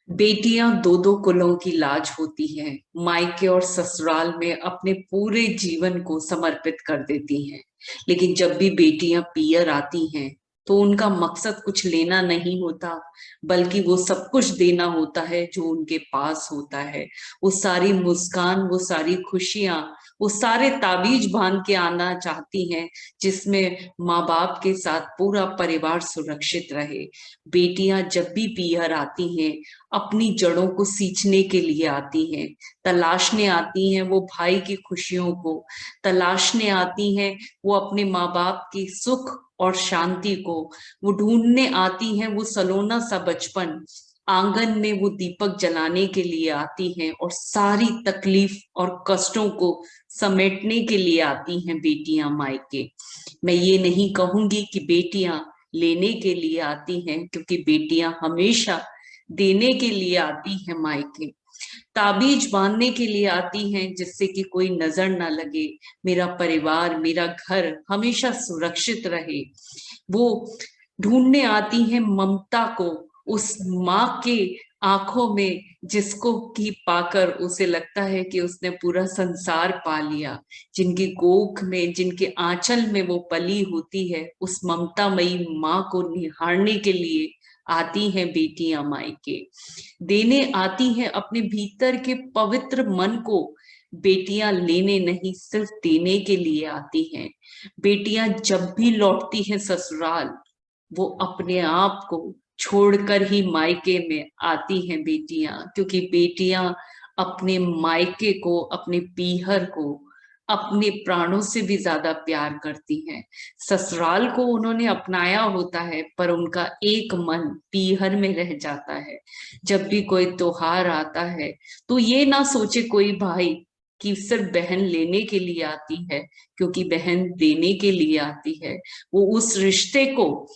बेटियां दो दो कुलों की लाज होती हैं। मायके और ससुराल में अपने पूरे जीवन को समर्पित कर देती हैं। लेकिन जब भी बेटियां पियर आती हैं तो उनका मकसद कुछ लेना नहीं होता, बल्कि वो सब कुछ देना होता है जो उनके पास होता है। वो सारी मुस्कान, वो सारी खुशियां, वो सारे ताबीज बांध के आना चाहती हैं जिसमें माँ बाप के साथ पूरा परिवार सुरक्षित रहे। बेटियां जब भी पियर आती हैं अपनी जड़ों को सींचने के लिए आती हैं, तलाशने आती हैं वो भाई की खुशियों को, तलाशने आती हैं वो अपने माँ बाप की सुख और शांति को, वो ढूंढने आती हैं वो सलोना सा बचपन। आंगन में वो दीपक जलाने के लिए आती हैं और सारी तकलीफ और कष्टों को समेटने के लिए आती हैं बेटियां मायके। मैं ये नहीं कहूंगी कि बेटियां लेने के लिए आती हैं, क्योंकि बेटियां हमेशा देने के लिए आती है मायके। ताबीज बांधने के लिए आती हैं जिससे कि कोई नजर ना लगे, मेरा परिवार, मेरा घर हमेशा सुरक्षित रहे। वो ढूंढने आती हैं ममता को, उस माँ के आंखों में जिसको कि पाकर उसे लगता है कि उसने पूरा संसार पा लिया। जिनकी कोख में, जिनके आंचल में वो पली होती है, उस ममतामयी माँ को निहारने के लिए आती हैं बेटियां मायके। देने आती हैं अपने भीतर के पवित्र मन को। बेटियां लेने नहीं, सिर्फ देने के लिए आती हैं। बेटियां जब भी लौटती हैं ससुराल, वो अपने आप को छोड़कर ही मायके में आती हैं बेटियां, क्योंकि बेटियां अपने मायके को, अपने पीहर को अपने प्राणों से भी ज्यादा प्यार करती हैं। ससुराल को उन्होंने अपनाया होता है, पर उनका एक मन पीहर में रह जाता है। जब भी कोई त्योहार आता है तो ये ना सोचे कोई भाई कि सिर्फ बहन लेने के लिए आती है, क्योंकि बहन देने के लिए आती है। वो उस रिश्ते को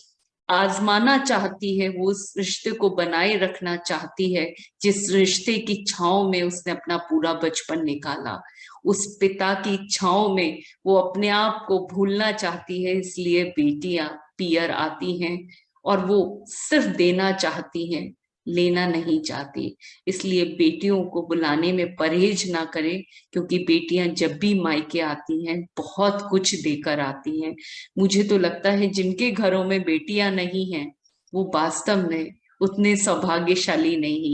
आजमाना चाहती है, वो उस रिश्ते को बनाए रखना चाहती है जिस रिश्ते की छांव में उसने अपना पूरा बचपन निकाला। उस पिता की छांव में वो अपने आप को भूलना चाहती है। इसलिए बेटियां पियर आती हैं और वो सिर्फ देना चाहती हैं, लेना नहीं चाहती। इसलिए बेटियों को बुलाने में परहेज ना करें, क्योंकि बेटियां जब भी मायके आती हैं बहुत कुछ देकर आती हैं। मुझे तो लगता है जिनके घरों में बेटियां नहीं हैं वो वास्तव में उतने सौभाग्यशाली नहीं।